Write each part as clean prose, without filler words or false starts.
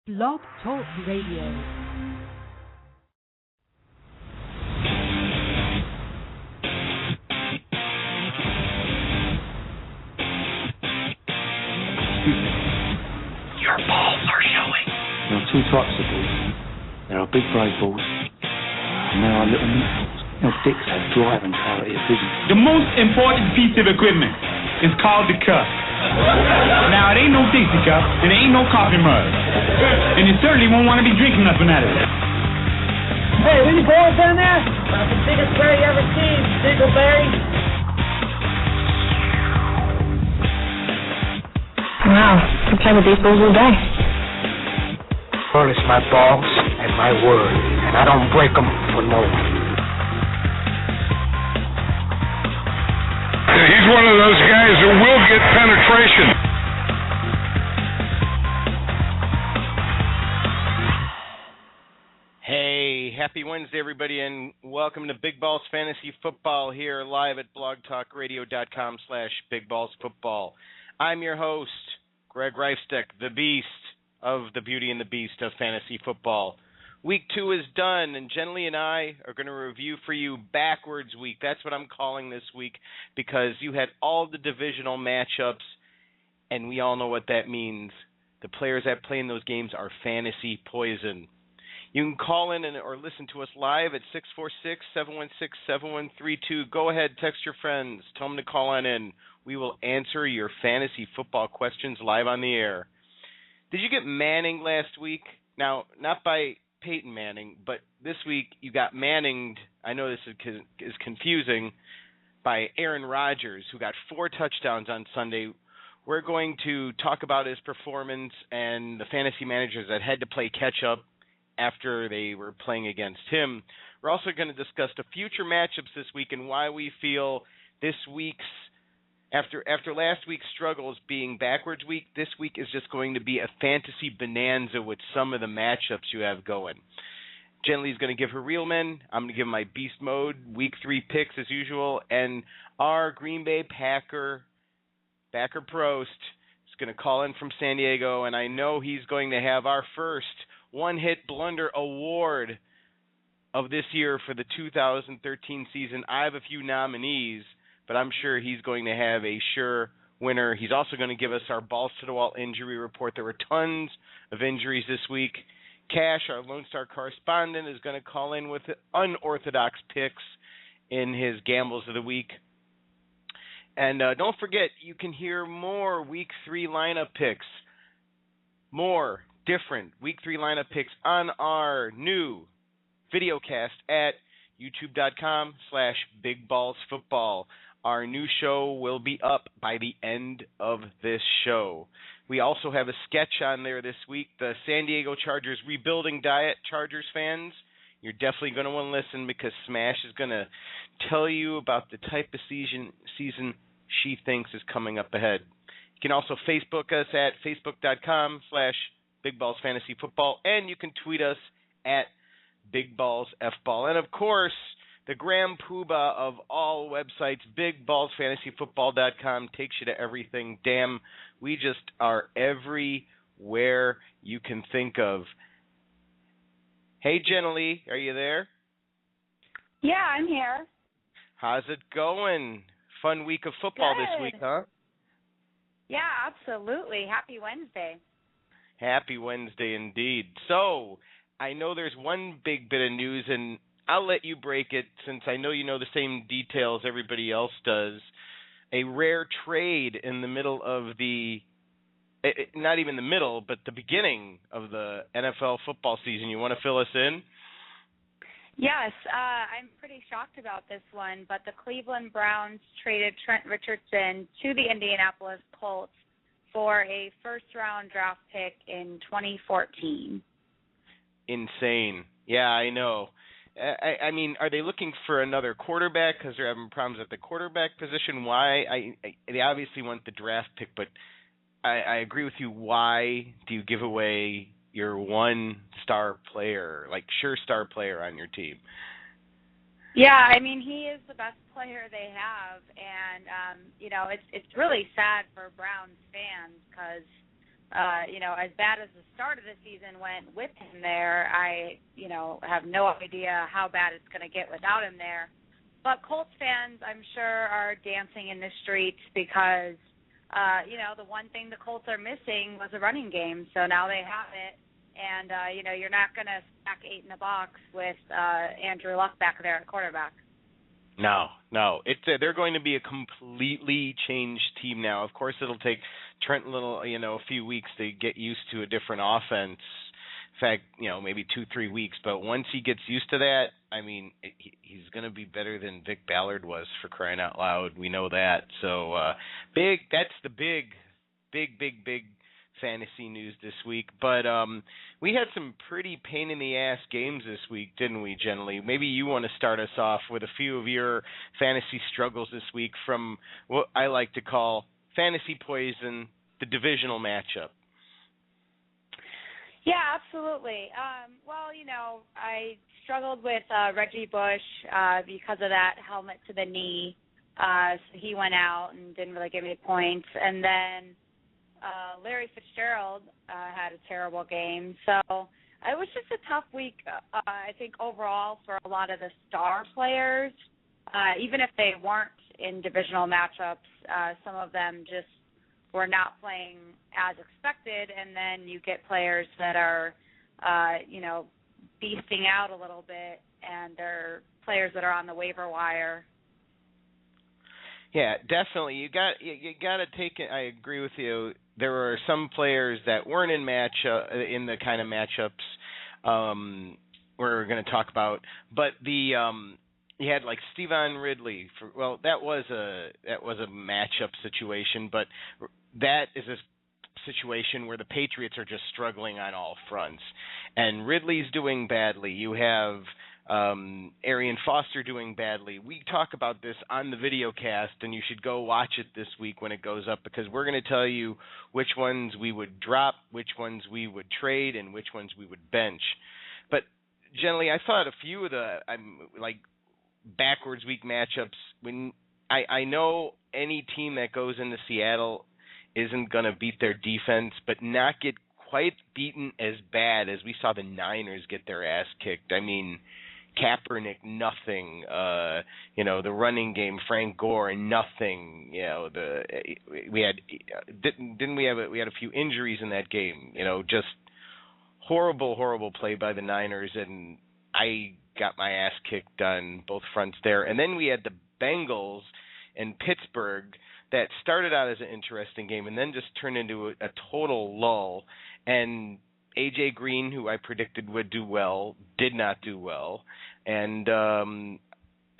Blog Talk Radio. Your balls are showing. There are two types of balls. There are big brave balls, and there are little meat balls. Dicks have drive and clarity of vision. The most important piece of equipment is called the cup. Now, it ain't no Dixie cup, and it ain't no coffee mug. And you certainly won't want to be drinking nothing out of it. Hey, any balls down there? About the biggest berry you ever seen, Dingleberry. Wow, what time of these balls all day? Well, it's my balls and my word, and I don't break them for no one. He's one of those guys who will get penetration. Hey, happy Wednesday, everybody, and welcome to Big Balls Fantasy Football here live at blogtalkradio.com/BigBallsFootball. I'm your host, Greg REIFSTECK, the Beast of the Beauty and the Beast of Fantasy Football. Week 2 is done, and JENILEE and I are going to review for you backwards week. That's what I'm calling this week because you had all the divisional matchups, and we all know what that means. The players that play in those games are fantasy poison. You can call in or listen to us live at 646-716-7132. Go ahead, text your friends. Tell them to call on in. We will answer your fantasy football questions live on the air. Did you get Manning last week? Now, not by Peyton Manning, but this week you got Manninged, I know this is confusing, by Aaron Rodgers, who got 4 touchdowns on Sunday. We're going to talk about his performance and the fantasy managers that had to play catch-up after they were playing against him. We're also going to discuss the future matchups this week and why we feel this week's, after last week's struggles being backwards week, this week is just going to be a fantasy bonanza with some of the matchups you have going. JENILEE's going to give her real men. I'm going to give my beast mode, week 3 picks as usual, and our Green Bay Packer PROST is going to call in from San Diego, and I know he's going to have our first one-hit blunder award of this year for the 2013 season. I have a few nominees, but I'm sure he's going to have a sure winner. He's also going to give us our balls-to-the-wall injury report. There were tons of injuries this week. Cash, our Lone Star correspondent, is going to call in with unorthodox picks in his gambles of the week. And don't forget, you can hear more Week 3 lineup picks, more different Week 3 lineup picks on our new videocast at youtube.com/BigBallsFootball. Our new show will be up by the end of this show. We also have a sketch on there this week, the San Diego Chargers rebuilding diet. Chargers fans, you're definitely going to want to listen because Smash is going to tell you about the type of season she thinks is coming up ahead. You can also Facebook us at facebook.com/BigBallsFantasyFootball, and you can tweet us at BigBallsFBall. And, of course, the Graham Poobah of all websites, BigBallsFantasyFootball.com, takes you to everything. Damn, we just are everywhere you can think of. Hey, JENILEE, are you there? Yeah, I'm here. How's it going? Fun week of football Good. this week, huh? Yeah, absolutely. Happy Wednesday. Happy Wednesday indeed. So, I know there's one big bit of news, and I'll let you break it since I know you know the same details everybody else does. A rare trade in the middle of not even the middle, but the beginning of the NFL football season. You want to fill us in? Yes, I'm pretty shocked about this one, but the Cleveland Browns traded Trent Richardson to the Indianapolis Colts for a first-round draft pick in 2014. Insane. Yeah, I know. I mean, are they looking for another quarterback because they're having problems at the quarterback position? Why? They obviously want the draft pick, but I agree with you. Why do you give away your one star player, like sure star player on your team? Yeah, I mean, he is the best player they have, and, it's really sad for Browns fans because as bad as the start of the season went with him there, I have no idea how bad it's going to get without him there. But Colts fans, I'm sure, are dancing in the streets because, the one thing the Colts are missing was a running game. So now they have it. And, you're not going to stack 8 in the box with Andrew Luck back there at quarterback. No. They're going to be a completely changed team now. Of course, it'll take Trent Little, a few weeks to get used to a different offense. In fact, maybe 2-3 weeks. But once he gets used to that, he's going to be better than Vic Ballard was, for crying out loud. We know that. So that's the big fantasy news this week. But we had some pretty pain-in-the-ass games this week, didn't we, JENILEE? Maybe you want to start us off with a few of your fantasy struggles this week from what I like to call Fantasy Poison, the divisional matchup. Yeah, absolutely. I struggled with Reggie Bush because of that helmet to the knee. So he went out and didn't really give me points. And then Larry Fitzgerald had a terrible game. So it was just a tough week, I think, overall for a lot of the star players. Even if they weren't in divisional matchups, some of them just were not playing as expected, and then you get players that are, beasting out a little bit, and they're players that are on the waiver wire. Yeah, definitely. You got to take it. I agree with you. There were some players that weren't in the kind of matchups we're going to talk about, but you had like Stevan Ridley. That was a matchup situation, but that is a situation where the Patriots are just struggling on all fronts, and Ridley's doing badly. You have Arian Foster doing badly. We talk about this on the video cast, and you should go watch it this week when it goes up, because we're going to tell you which ones we would drop, which ones we would trade, and which ones we would bench. But generally, I thought a few of the backwards week matchups, when I know any team that goes into Seattle isn't going to beat their defense, but not get quite beaten as bad as we saw the Niners get their ass kicked. Kaepernick, nothing. The running game, Frank Gore, nothing. We had a few injuries in that game. Just horrible play by the Niners, and I got my ass kicked on both fronts there. And then we had the Bengals and Pittsburgh that started out as an interesting game and then just turned into a total lull. And A.J. Green, who I predicted would do well, did not do well. And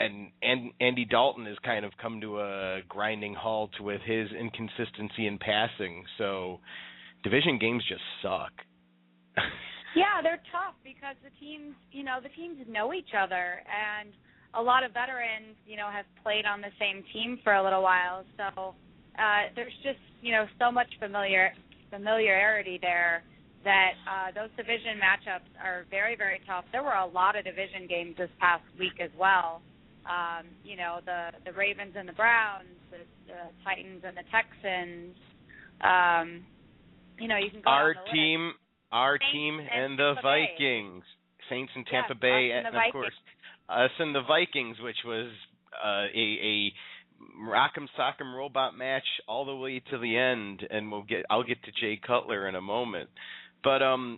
Andy Dalton has kind of come to a grinding halt with his inconsistency in passing. So division games just suck. Yeah, they're tough because the teams know each other, and a lot of veterans, have played on the same team for a little while. So there's just, so much familiarity there that those division matchups are very, very tough. There were a lot of division games this past week as well. The Ravens and the Browns, the Titans and the Texans. You can go Our team and the Vikings, Saints and Tampa Bay, and of course us and the Vikings, which was a rock'em sock'em robot match all the way to the end, and I'll get to Jay Cutler in a moment. But I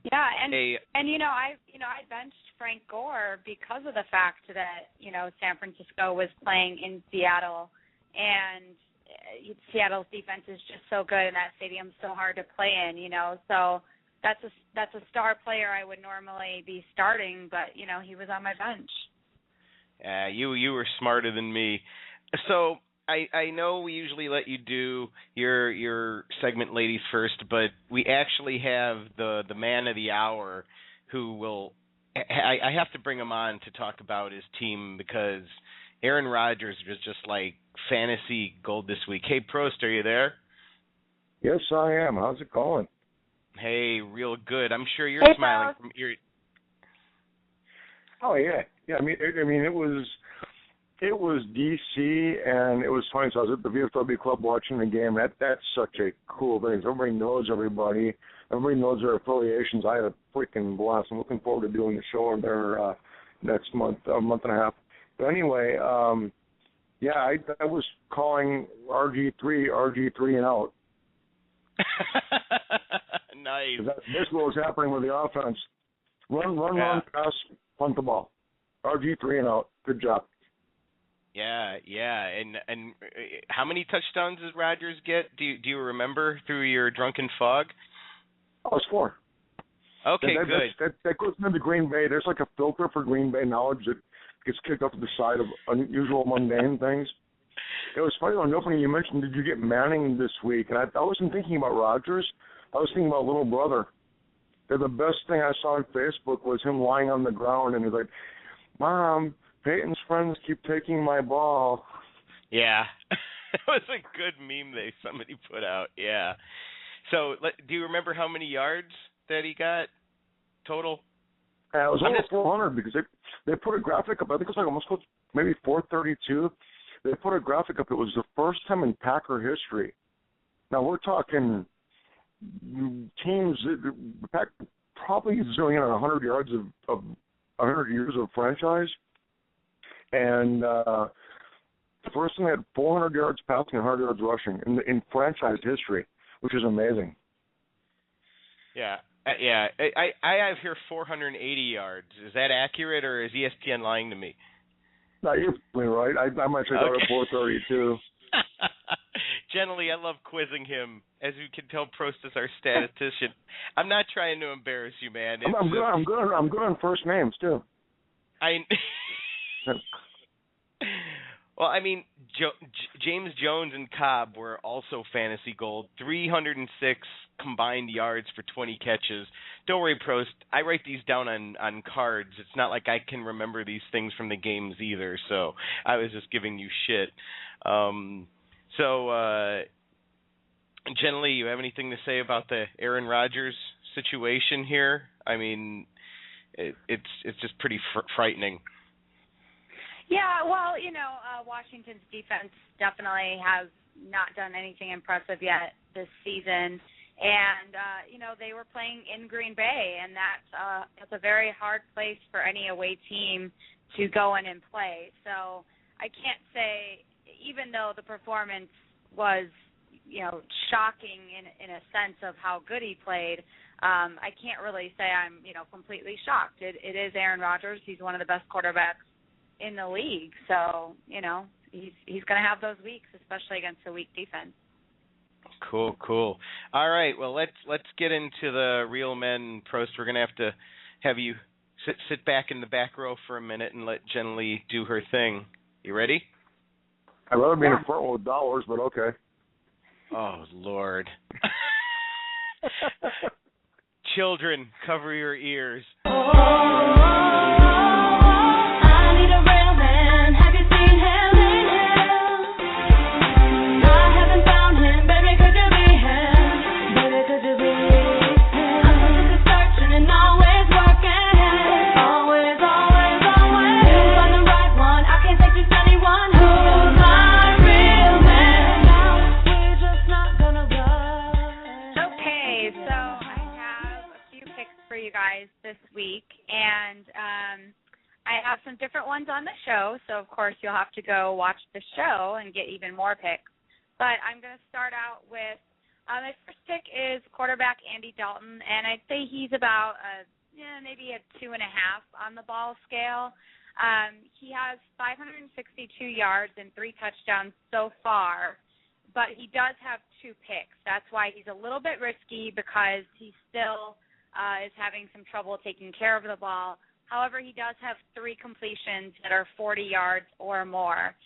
benched Frank Gore because of the fact that San Francisco was playing in Seattle, and Seattle's defense is just so good, and that stadium's so hard to play in. So that's a star player I would normally be starting, but he was on my bench. You were smarter than me. So I know we usually let you do your segment, ladies first, but we actually have the man of the hour who will. I have to bring him on to talk about his team because Aaron Rodgers was just like fantasy gold this week. Hey, Prost, are you there? Yes, I am. How's it going? Hey, real good. I'm sure you're smiling from ear. Oh yeah. I mean, it was It was D.C., and it was funny. So I was at the VFW Club watching the game. That's such a cool thing. Everybody knows everybody. Everybody knows their affiliations. I had a freaking blast. I'm looking forward to doing the show there next month, a month and a half. But anyway, yeah, I was calling RG3 and out. Nice. This is what was happening with the offense. Run, pass, punt the ball. RG3 and out. Good job. Yeah. And how many touchdowns does Rodgers get? Do you remember through your drunken fog? Oh, it's 4. Okay, good. That goes into Green Bay. There's like a filter for Green Bay knowledge that gets kicked up to the side of unusual, mundane things. It was funny, though, you mentioned, did you get Manning this week? And I wasn't thinking about Rodgers. I was thinking about little brother. The best thing I saw on Facebook was him lying on the ground, and he's like, Mom, Peyton's friends keep taking my ball. Yeah. It was a good meme somebody put out, yeah. So, do you remember how many yards that he got total? It was over 400 because they put a graphic up. I think it was like almost maybe 432. They put a graphic up. It was the first time in Packer history. Now, we're talking teams, the Pack probably zeroing in on 100 yards of 100 years of franchise. And the first one had 400 yards passing and 100 yards rushing in franchise history, which is amazing. Yeah. I have here 480 yards. Is that accurate, or is ESPN lying to me? No, you're right. I'm actually down at 432. Generally, I love quizzing him. As you can tell, Prost is our statistician. I'm not trying to embarrass you, man. I'm good on first names too. Well, I mean, James Jones and Cobb were also fantasy gold. 306 combined yards for 20 catches. Don't worry, Prost. I write these down on cards. It's not like I can remember these things from the games either, so I was just giving you shit. Generally, you have anything to say about the Aaron Rodgers situation here? I mean, it's just pretty frightening. Yeah, well, Washington's defense definitely has not done anything impressive yet this season. And, they were playing in Green Bay, and that's a very hard place for any away team to go in and play. So I can't say, even though the performance was, shocking in a sense of how good he played, I can't really say I'm, completely shocked. It is Aaron Rodgers. He's one of the best quarterbacks in the league. So, he's going to have those weeks, especially against a weak defense. Cool. All right, well, let's get into the real men, Prost. We're going to have you sit back in the back row for a minute and let JENILEE do her thing. You ready? I'd rather be in a front row with dollars, but okay. Oh, Lord. Children, cover your ears. This week, and I have some different ones on the show, so of course you'll have to go watch the show and get even more picks. But I'm going to start out with my first pick is quarterback Andy Dalton, and I'd say he's about maybe a 2.5 on the ball scale. He has 562 yards and 3 touchdowns so far, but he does have 2 picks. That's why he's a little bit risky, because he still is having some trouble taking care of the ball. However, he does have 3 completions that are 40 yards or more.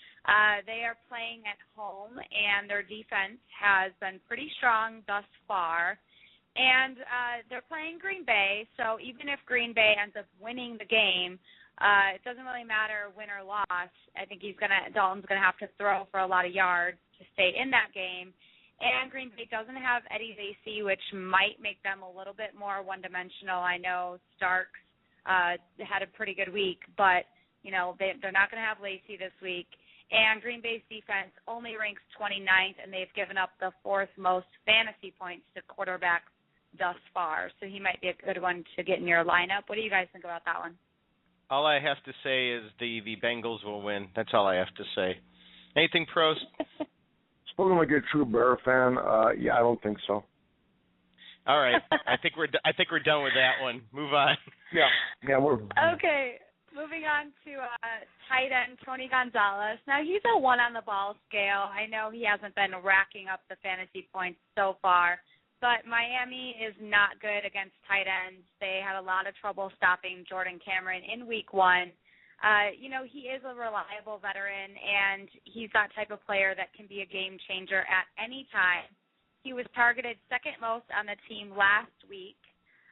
They are playing at home, and their defense has been pretty strong thus far. And they're playing Green Bay, so even if Green Bay ends up winning the game, it doesn't really matter win or loss. I think Dalton's going to have to throw for a lot of yards to stay in that game. And Green Bay doesn't have Eddie Lacy, which might make them a little bit more one-dimensional. I know Starks had a pretty good week, but they're not going to have Lacey this week. And Green Bay's defense only ranks 29th, and they've given up the 4th most fantasy points to quarterbacks thus far. So he might be a good one to get in your lineup. What do you guys think about that one? All I have to say is the Bengals will win. That's all I have to say. Anything, Prost? Spoken like a true Bear fan, yeah, I don't think so. All right. I think we're done with that one. Move on. Yeah, we're okay. Moving on to tight end Tony Gonzalez. Now, he's a 1 on the ball scale. I know he hasn't been racking up the fantasy points so far, but Miami is not good against tight ends. They had a lot of trouble stopping Jordan Cameron in week 1. He is a reliable veteran, and he's that type of player that can be a game changer at any time. He was targeted 2nd most on the team last week.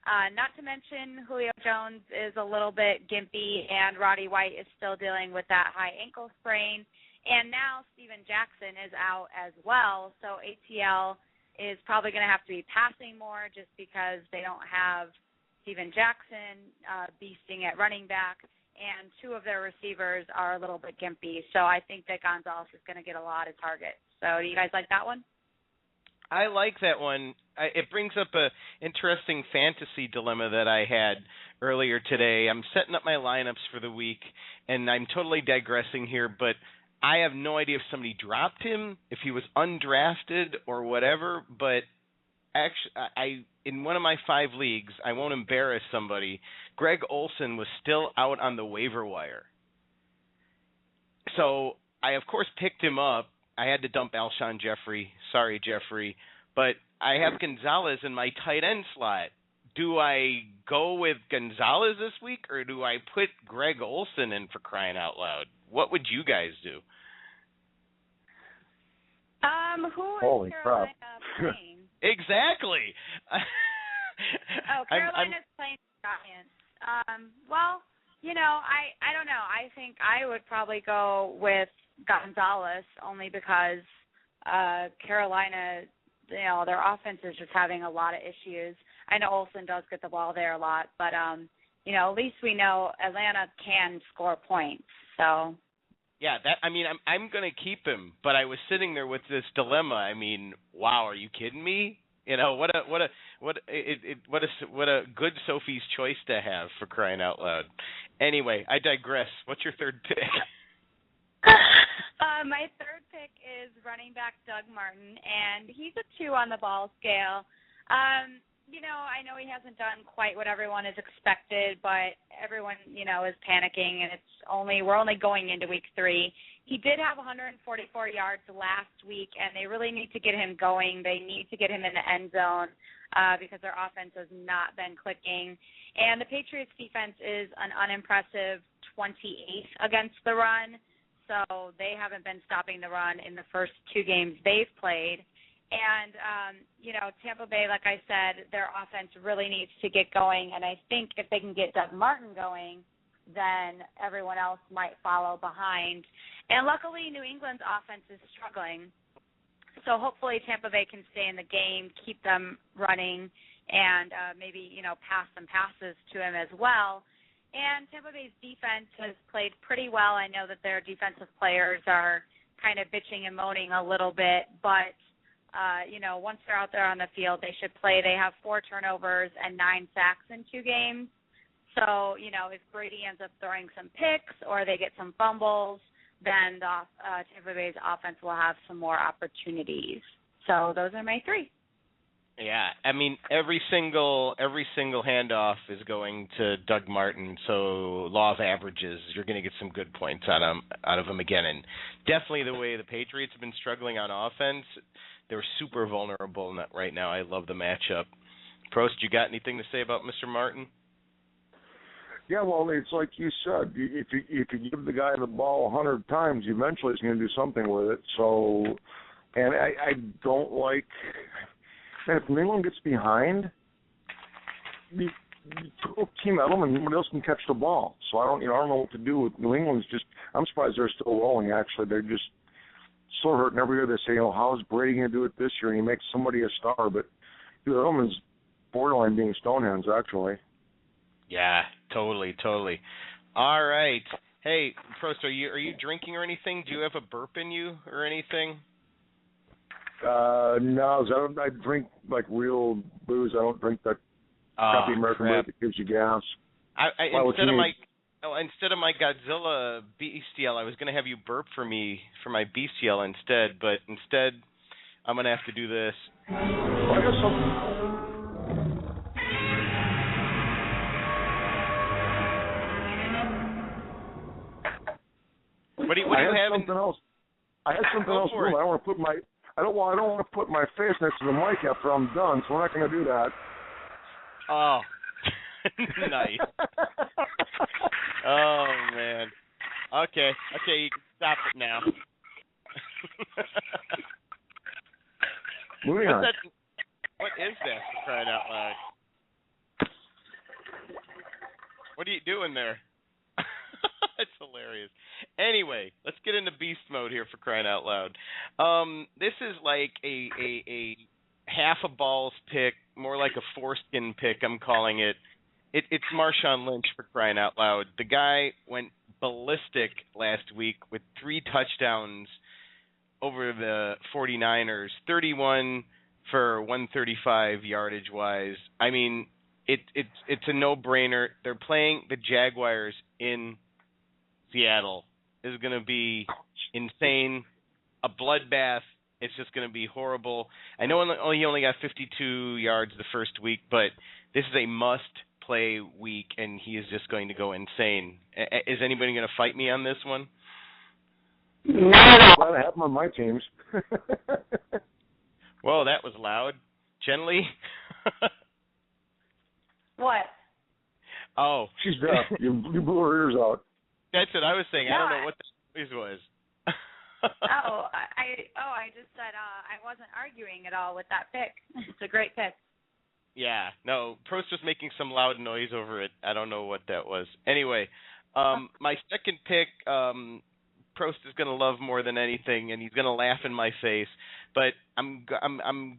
Not to mention Julio Jones is a little bit gimpy, and Roddy White is still dealing with that high ankle sprain. And now Steven Jackson is out as well, so ATL is probably going to have to be passing more just because they don't have Steven Jackson beasting at running back, and 2 of their receivers are a little bit gimpy. So I think that Gonzalez is going to get a lot of targets. So do you guys like that one? I like that one. It brings up a interesting fantasy dilemma that I had earlier today. I'm setting up my lineups for the week, and I'm totally digressing here, but I have no idea if somebody dropped him, if he was undrafted or whatever, but actually, in one of my 5 leagues, I won't embarrass somebody, Greg Olsen was still out on the waiver wire. So I, of course, picked him up. I had to dump Alshon Jeffrey. Sorry, Jeffrey. But I have Gonzalez in my tight end slot. Do I go with Gonzalez this week, or do I put Greg Olsen in, for crying out loud? What would you guys do? Who is Holy Carolina crap. playing? Exactly. Carolina's playing Giants. I don't know. I think I would probably go with Gonzalez only because Carolina, their offense is just having a lot of issues. I know Olsen does get the ball there a lot, but at least we know Atlanta can score points. So yeah, I'm going to keep him, but I was sitting there with this dilemma. I mean, wow, are you kidding me? What a good Sophie's choice to have, for crying out loud. Anyway, I digress. What's your 3rd pick? My 3rd pick is running back Doug Martin, and he's a 2 on the ball scale. I know he hasn't done quite what everyone has expected, but everyone, is panicking, and we're only going into week 3. He did have 144 yards last week, and they really need to get him going. They need to get him in the end zone because their offense has not been clicking. And the Patriots' defense is an unimpressive 28th against the run. So they haven't been stopping the run in the first 2 games they've played. And, Tampa Bay, like I said, their offense really needs to get going. And I think if they can get Doug Martin going, then everyone else might follow behind. And luckily, New England's offense is struggling. So hopefully Tampa Bay can stay in the game, keep them running, and maybe, pass some passes to him as well. And Tampa Bay's defense has played pretty well. I know that their defensive players are kind of bitching and moaning a little bit, but, once they're out there on the field, they should play. They have 4 turnovers and 9 sacks in 2 games. So, if Brady ends up throwing some picks or they get some fumbles, then the Tampa Bay's offense will have some more opportunities. So those are my 3. Yeah, every single handoff is going to Doug Martin. So law of averages, you're going to get some good points out of him again. And definitely the way the Patriots have been struggling on offense, they're super vulnerable right now. I love the matchup. Prost, you got anything to say about Mr. Martin? Yeah, well, it's like you said. If you give the guy the ball 100 times, eventually he's going to do something with it. So, and I don't like. And if New England gets behind, you team Edelman, nobody else can catch the ball. So I don't know what to do with New England's. I'm surprised they're still rolling. Actually, they're just so hurt. And every year they say, how is Brady going to do it this year? And he makes somebody a star, but Edelman's borderline being Stonehenge, actually. Yeah, totally. All right. Hey, Prost, are you drinking or anything? Do you have a burp in you or anything? No, I drink like real booze. I don't drink that crappy American beer that gives you gas. Instead of my Godzilla bestial, I was going to have you burp for me for my bestial instead, but instead I'm going to have to do this. Well, I got something. What do you have? Something else. I had something else. I don't want to put I don't want to put my face next to the mic after I'm done, so we're not going to do that. Oh, nice. Oh man. Okay, you can stop it now. Moving on. What is that, for crying out loud? What are you doing there? It's hilarious. Anyway, let's get into beast mode here, for crying out loud. This is like a half a balls pick, more like a foreskin pick, I'm calling it. It's Marshawn Lynch, for crying out loud. The guy went ballistic last week with 3 touchdowns over the 49ers, 31 for 135 yardage-wise. I mean, it's a no-brainer. They're playing the Jaguars in Seattle. Is going to be insane, a bloodbath. It's just going to be horrible. I know he only got 52 yards the first week, but this is a must-play week, and he is just going to go insane. Is anybody going to fight me on this one? No. I'm glad I have him on my teams. Whoa, that was loud. JENILEE? What? Oh. She's deaf. You blew her ears out. That's what I was saying. No, I don't know what the noise was. I just said I wasn't arguing at all with that pick. It's a great pick. Yeah, no, Prost was making some loud noise over it. I don't know what that was. Anyway, my second pick, Prost is going to love more than anything, and he's going to laugh in my face. But I'm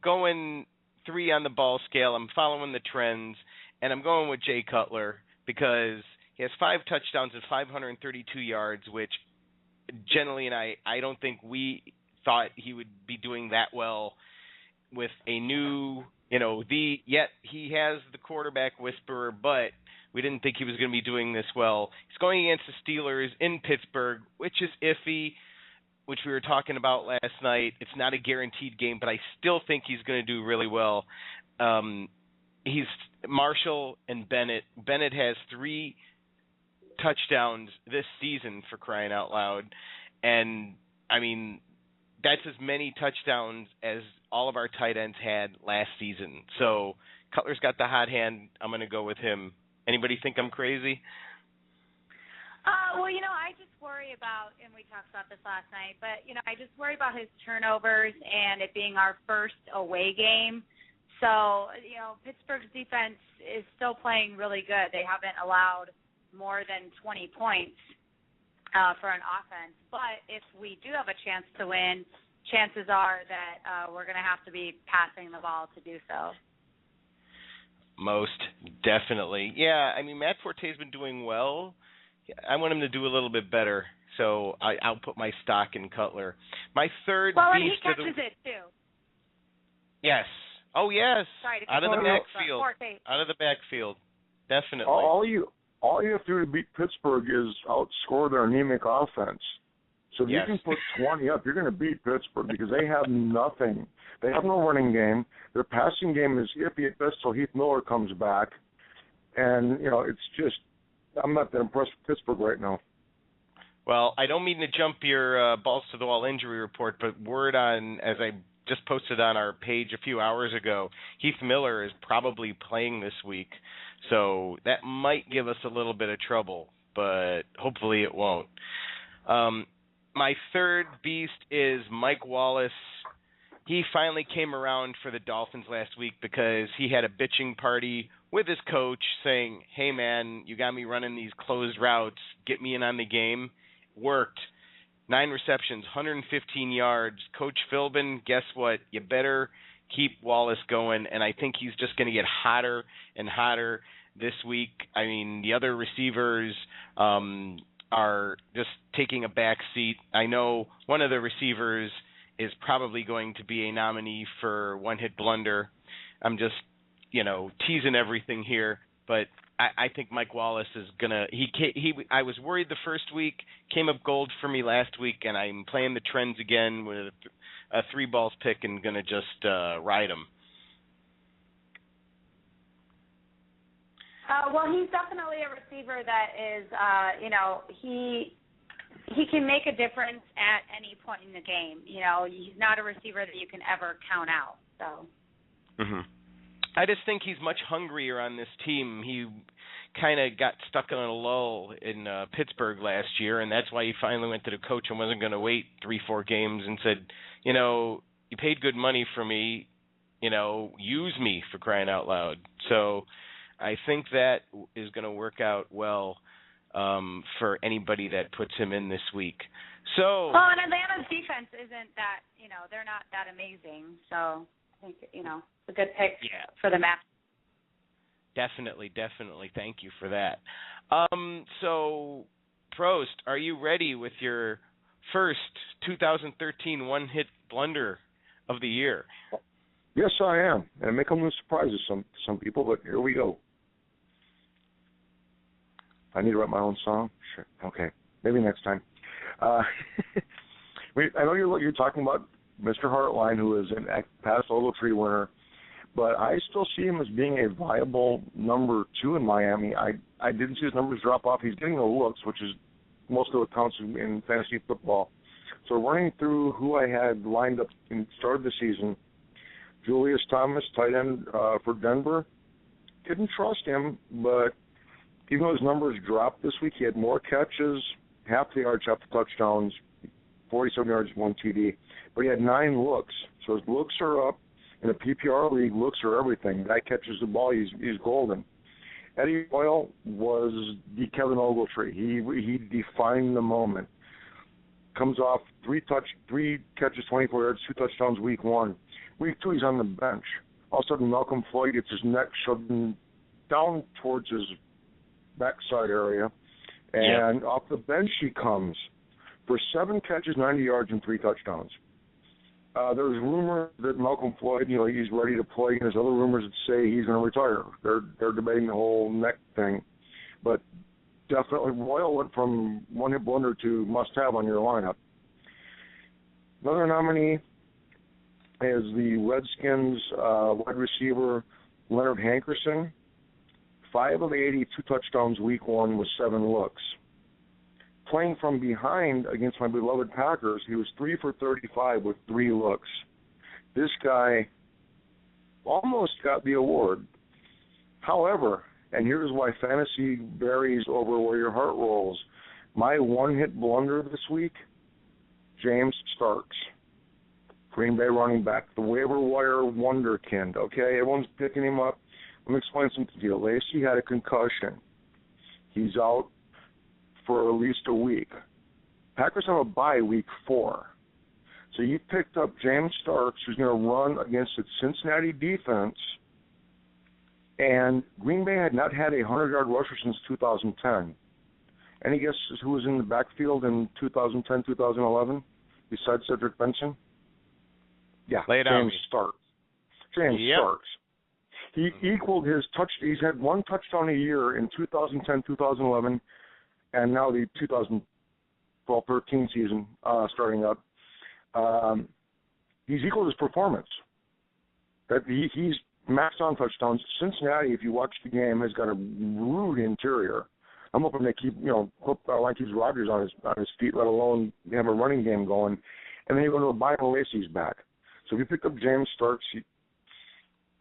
going 3 on the ball scale. I'm following the trends, and I'm going with Jay Cutler because he has 5 touchdowns and 532 yards, which JENILEE and I don't think we thought he would be doing that well with a new, yet he has the quarterback whisperer, but we didn't think he was going to be doing this well. He's going against the Steelers in Pittsburgh, which is iffy, which we were talking about last night. It's not a guaranteed game, but I still think he's going to do really well. He's Marshall and Bennett. Bennett has 3 touchdowns this season, for crying out loud, and I mean that's as many touchdowns as all of our tight ends had last season. So Cutler's got the hot hand. I'm going to go with him. Anybody think I'm crazy? Well, I just worry about, and we talked about this last night, but I just worry about his turnovers and it being our first away game. So Pittsburgh's defense is still playing really good. They haven't allowed more than 20 points for an offense. But if we do have a chance to win, chances are that we're going to have to be passing the ball to do so. Most definitely. Yeah, I mean, Matt Forte's been doing well. I want him to do a little bit better, so I'll put my stock in Cutler. My third Well, and he beast catches it, too. Yes. Oh, yes. Sorry, out of the backfield. Out of the backfield. Definitely. All you have to do to beat Pittsburgh is outscore their anemic offense. So if you can put 20 up, you're going to beat Pittsburgh because they have nothing. They have no running game. Their passing game is iffy at best till Heath Miller comes back. And, it's just, I'm not that impressed with Pittsburgh right now. Well, I don't mean to jump your balls to the wall injury report, but word on, as I just posted on our page a few hours ago, Heath Miller is probably playing this week. So that might give us a little bit of trouble, but hopefully it won't. My third beast is Mike Wallace. He finally came around for the Dolphins last week because he had a bitching party with his coach saying, hey, man, you got me running these closed routes. Get me in on the game. Worked. 9 receptions, 115 yards. Coach Philbin, guess what? You better keep Wallace going, and I think he's just going to get hotter and hotter this week. I mean, the other receivers, are just taking a back seat. I know one of the receivers is probably going to be a nominee for one-hit blunder. I'm just, teasing everything here, but I think Mike Wallace is gonna. I was worried the first week, came up gold for me last week, and I'm playing the trends again with a 3-balls pick and gonna just ride him. Well, he's definitely a receiver that is, he can make a difference at any point in the game. He's not a receiver that you can ever count out. So. Mm-hmm. I just think he's much hungrier on this team. He kind of got stuck on a lull in Pittsburgh last year, and that's why he finally went to the coach and wasn't going to wait 3-4 games and said, you paid good money for me, use me, for crying out loud. So I think that is going to work out well for anybody that puts him in this week. So. Well, and Atlanta's defense isn't that, they're not that amazing. So I think, it's a good pick for the match. Definitely. Thank you for that. So, Prost, are you ready with your first 2013 one-hit blunder of the year? Yes, I am. And it may come with surprises some people, but here we go. I need to write my own song? Sure. Okay. Maybe next time. I know you're talking about Mr. Hartline, who is a past Ogletree winner, but I still see him as being a viable number 2 in Miami. I didn't see his numbers drop off. He's getting the looks, which is most of what counts in fantasy football. So running through who I had lined up and started the season, Julius Thomas, tight end for Denver. Didn't trust him, but even though his numbers dropped this week, he had more catches, half the yards, half the touchdowns, 47 yards, 1 TD. But he had 9 looks. So his looks are up. In a PPR league, looks are everything. Guy catches the ball, he's golden. Eddie Boyle was the Kevin Ogletree. He defined the moment. Comes off 3 catches, 24 yards, 2 touchdowns week 1. Week 2, he's on the bench. All of a sudden, Malcolm Floyd gets his neck shoved down towards his backside area. And off the bench he comes for 7 catches, 90 yards, and 3 touchdowns. There's rumors that Malcolm Floyd, he's ready to play, and there's other rumors that say he's going to retire. They're debating the whole neck thing. But definitely, Royal went from one-hit blunder to must-have on your lineup. Another nominee is the Redskins wide receiver Leonard Hankerson. 5 of 82 touchdowns week 1 with 7 looks. Playing from behind against my beloved Packers, he was 3 for 35 with 3 looks. This guy almost got the award. However, and here's why fantasy varies over where your heart rolls, my one-hit blunder this week, James Starks, Green Bay running back, the waiver wire wonderkind, okay? Everyone's picking him up. Let me explain something to you. Lacey had a concussion. He's out for at least a week. Packers have a bye week 4. So you picked up James Starks, who's going to run against the Cincinnati defense, and Green Bay had not had a 100-yard rusher since 2010. Any guesses who was in the backfield in 2010, 2011, besides Cedric Benson? Yeah, James Starks. James Starks. He equaled his he's had 1 touchdown a year in 2010, 2011, and now the 2012-13 season starting up. He's equaled his performance. That he's maxed on touchdowns. Cincinnati, if you watch the game, has got a rude interior. I'm hoping they keep, line keeps Rodgers on his feet, let alone have a running game going. And then you go to a bye and Lacey's back. So if you pick up James Starks, you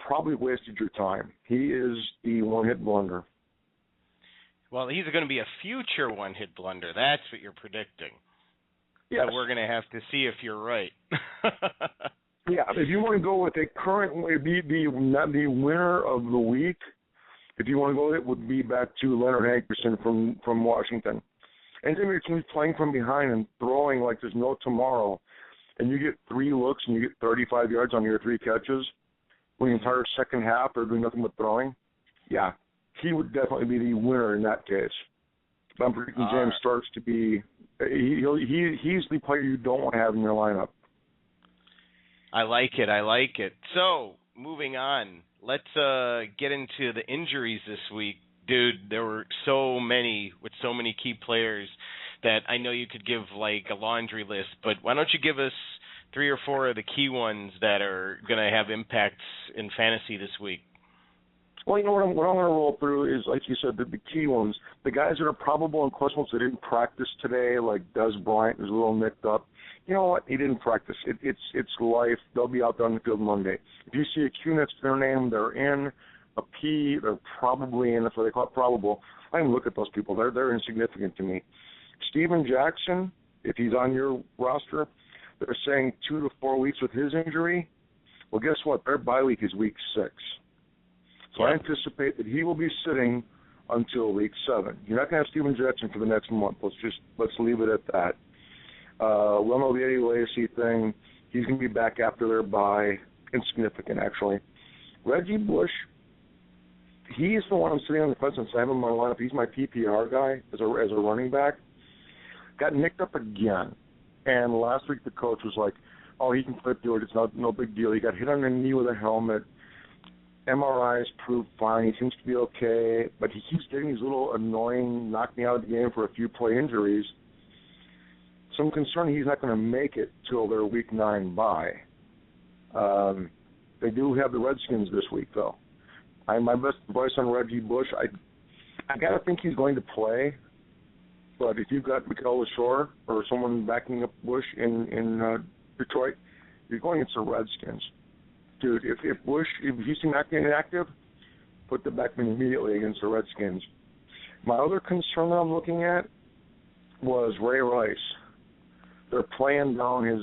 probably wasted your time. He is the one-hit blunder. Well, he's going to be a future one-hit blunder. That's what you're predicting. Yes. So we're going to have to see if you're right. Yeah, if you want to go with a current, the winner of the week, if you want to go with it, would be back to Leonard Hankerson from Washington. Anytime your team's playing from behind and throwing like there's no tomorrow, and you get 3 looks and you get 35 yards on your 3 catches, when the entire second half they're doing nothing but throwing, yeah, he would definitely be the winner in that case. I'm predicting James Starks to be he's the player you don't want to have in your lineup. I like it. So, moving on, let's get into the injuries this week. Dude, there were so many with so many key players that I know you could give like a laundry list, but why don't you give us 3 or 4 of the key ones that are going to have impacts in fantasy this week? Well, you know what I'm going to roll through is, like you said, the key ones. The guys that are probable and questionable that didn't practice today, like Des Bryant, who's a little nicked up. You know what? He didn't practice. It's life. They'll be out there on the field Monday. If you see a Q next to their name, they're in. A P, they're probably in. That's what they call it, probable. I can look at those people. They're insignificant to me. Steven Jackson, if he's on your roster, they're saying 2 to 4 weeks with his injury. Well, guess what? Their bye week is week 6. So I anticipate that he will be sitting until week 7. You're not going to have Steven Jackson for the next month. Let's leave it at that. We'll know the Eddie Lacy thing. He's going to be back after their bye. Insignificant, actually. Reggie Bush, he's the one I'm sitting on the fence and I have him in my lineup. He's my PPR guy as a running back. Got nicked up again. And last week the coach was like, oh, he can flip through it. It's no big deal. He got hit on the knee with a helmet. MRIs proved fine. He seems to be okay. But he keeps getting these little annoying, knock me out of the game for a few play injuries. So I'm concerned he's not going to make it till their week 9 bye. They do have the Redskins this week, though. My best advice on Reggie Bush, I got to think he's going to play. But if you've got Mikael LaShore or someone backing up Bush in Detroit, you're going against the Redskins. Dude, if he's not getting active, put the backman immediately against the Redskins. My other concern that I'm looking at was Ray Rice. They're playing down his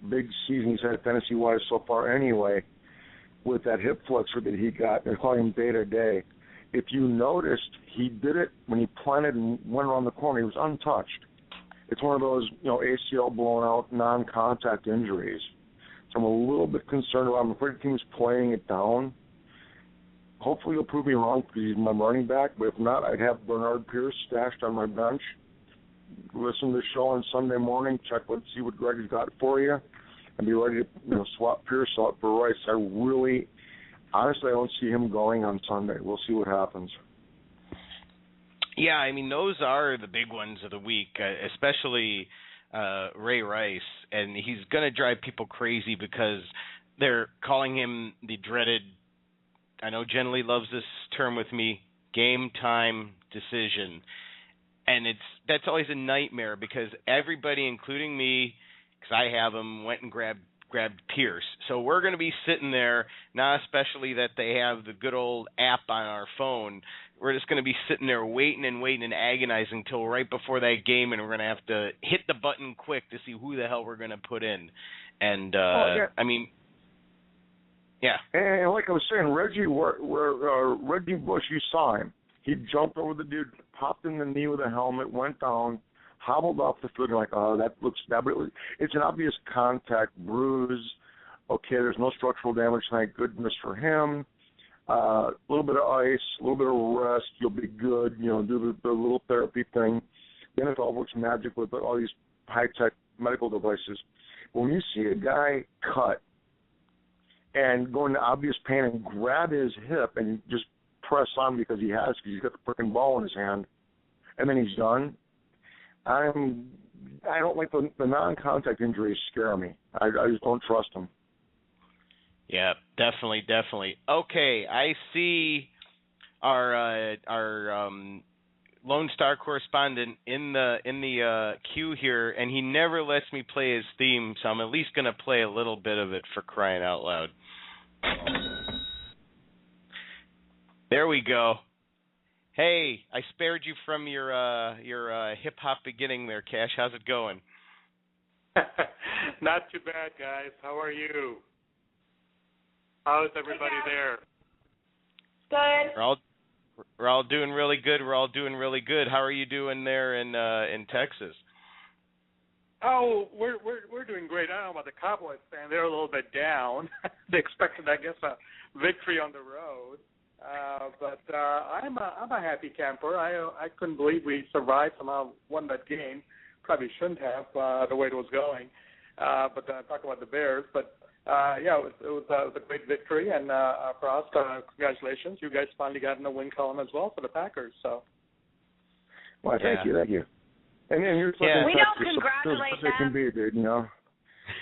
big season he's had fantasy-wise so far anyway with that hip flexor that he got. They're calling him day-to-day. If you noticed, he did it when he planted and went around the corner. He was untouched. It's one of those, ACL blown out, non-contact injuries. So I'm a little bit concerned about him. I'm afraid the team is playing it down. Hopefully he'll prove me wrong because he's my running back, but if not, I'd have Bernard Pierce stashed on my bench. Listen to the show on Sunday morning, see what Greg's got for you, and be ready to swap Pierce out for Rice. Honestly, I don't see him going on Sunday. We'll see what happens. Yeah, I mean, those are the big ones of the week, especially Ray Rice, and he's going to drive people crazy because they're calling him the dreaded, I know JENILEE loves this term with me, game time decision. And that's always a nightmare because everybody, including me, because I have him, went and grabbed Pierce. So we're going to be sitting there, not especially that they have the good old app on our phone. We're just going to be sitting there waiting and agonizing till right before that game, and we're going to have to hit the button quick to see who the hell we're going to put in. And, I mean, yeah. And like I was saying, Reggie Bush, you saw him. He jumped over the dude, popped in the knee with a helmet, went down, hobbled off the field. You're like, oh, that looks bad. But it's an obvious contact bruise. Okay, there's no structural damage. Thank goodness for him. A little bit of ice, a little bit of rest. You'll be good. Do the little therapy thing. The NFL works magic with all these high-tech medical devices. When you see a guy cut and go into obvious pain and grab his hip and just press on because he's got the freaking ball in his hand, and then he's done. I don't like the non-contact injuries scare me. I just don't trust them. Yeah, definitely. Okay, I see our Lone Star correspondent in the queue here, and he never lets me play his theme, so I'm at least going to play a little bit of it for crying out loud. There we go. Hey, I spared you from your hip hop beginning there, Cash. How's it going? Not too bad, guys. How are you? How's everybody there? Good. We're all doing really good. How are you doing there in Texas? Oh, we're doing great. I don't know about the Cowboys fan. They're a little bit down. They expected, I guess, a victory on the road. But I'm a happy camper. I couldn't believe we survived, somehow won that game. Probably shouldn't have the way it was going. But talk about the Bears. But yeah, it was a great victory. And PROST, congratulations. You guys finally got in the win column as well for the Packers. So. Well, thank you. And you're we don't congratulate them. Can be, dude, you know.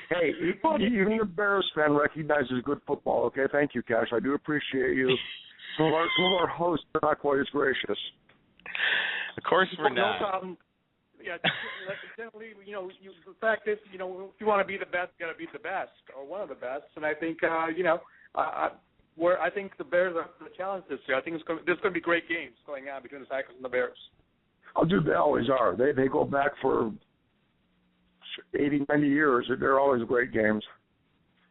Hey, even a Bears fan recognizes good football. Okay, thank you, Cash. I do appreciate you. Some of our hosts are not quite as gracious. Of course we're not. No problem. Yeah, definitely. You know, the fact is, you know, if you want to be the best, you got to be the best or one of the best. And I think, you know, I think the Bears are the challenge this year. I think there's going to be great games going on between the Packers and the Bears. Oh, dude, they always are. They go back for 80, 90 years. They're always great games.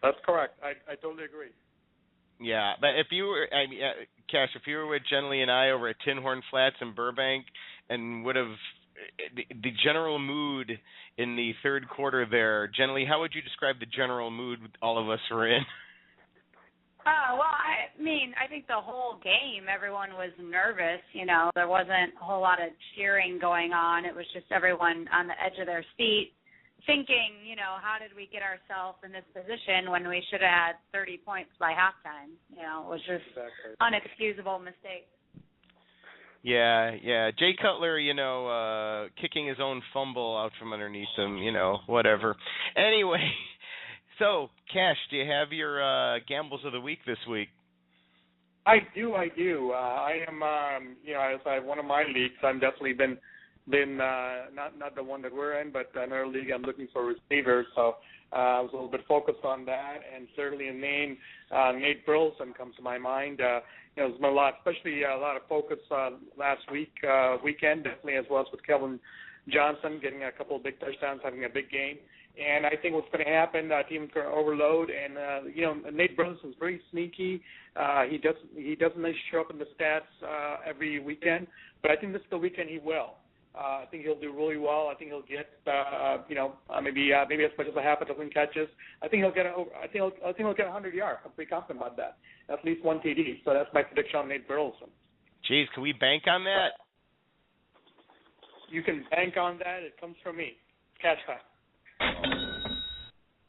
That's correct. I totally agree. Yeah, but if you were, Cash, if you were with JENILEE and I over at Tin Horn Flats in Burbank and would have the general mood in the third quarter there, JENILEE, how would you describe the general mood all of us were in? Well, I mean, I think the whole game, everyone was nervous. You know, there wasn't a whole lot of cheering going on. It was just everyone on the edge of their seat thinking, you know, how did we get ourselves in this position when we should have had 30 points by halftime? You know, it was just unexcusable mistake. Yeah. Jay Cutler, you know, kicking his own fumble out from underneath him, you know, whatever. Anyway. So, Cash, do you have your gambles of the week this week? I do. I am, you know, as I have one of my leagues, I'm definitely been not the one that we're in, but another league I'm looking for receivers. So I was a little bit focused on that, and certainly a name, Nate Burleson, comes to my mind. You know, there's been a lot, especially a lot of focus last weekend, definitely, as well as with Kelvin Johnson getting a couple of big touchdowns, having a big game. And I think what's going to happen, team's going to overload. And, you know, Nate Burleson's very sneaky. He doesn't show up in the stats every weekend, but I think this is the weekend he will. I think he'll do really well. I think he'll get, you know, maybe as much as a half a dozen catches. I think he'll get I think he'll get 100 yards. I'm pretty confident about that. At least one TD. So that's my prediction on Nate Burleson. Jeez, can we bank on that? You can bank on that. It comes from me. Catch time.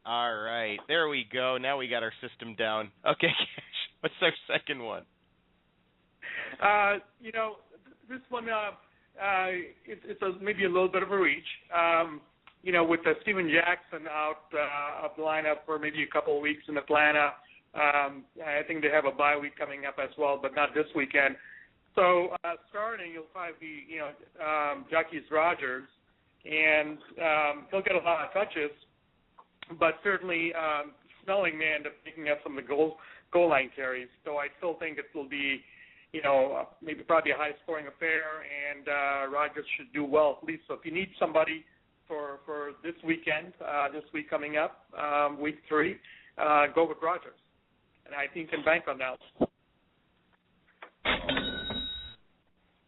All right, there we go. Now we got our system down. Okay, Cash, what's our second one? You know, this one, it's maybe a little bit of a reach. You know, with Steven Jackson out of the lineup for maybe a couple of weeks in Atlanta, I think they have a bye week coming up as well, but not this weekend. So starting, it'll probably be, you know, Jacques Rogers. And he'll get a lot of touches, but certainly Snelling may end up picking up some of the goal line carries. So I still think it will be, you know, maybe probably a high-scoring affair, and Rogers should do well at least. So if you need somebody for this weekend, this week coming up, week 3, go with Rogers. And I think you can bank on that.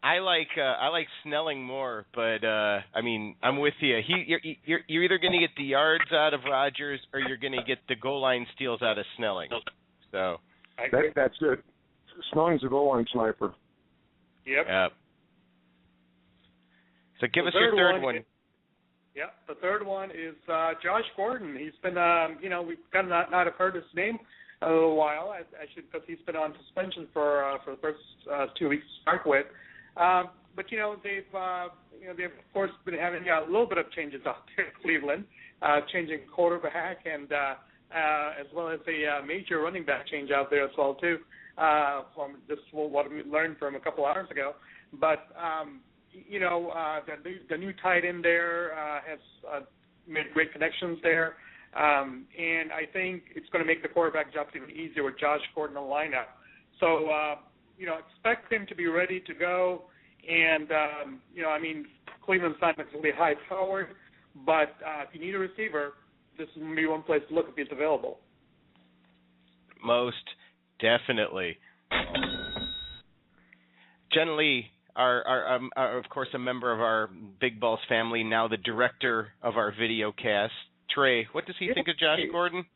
I like Snelling more, but I mean, I'm with you. You're either going to get the yards out of Rogers or you're going to get the goal line steals out of Snelling. So that's it. Snelling's a goal line sniper. Yep. So give us your third one. The third one is Josh Gordon. He's been, you know, we've kind of not have heard his name a little while, actually, because he's been on suspension for the first 2 weeks to start with. But you know they've of course been having a little bit of changes out there in Cleveland, changing quarterback and as well as a major running back change out there as well too. From just what we learned from a couple hours ago. But you know the new tight end there has made great connections there, and I think it's going to make the quarterback job even easier with Josh Gordon in the lineup. So. You know, expect him to be ready to go. And, you know, I mean, Cleveland's not necessarily high-powered, but if you need a receiver, this is maybe one place to look if he's available. Most definitely. JENILEE, are of course a member of our Big Balls family, now the director of our video cast. Trey, what does he think of Josh Gordon?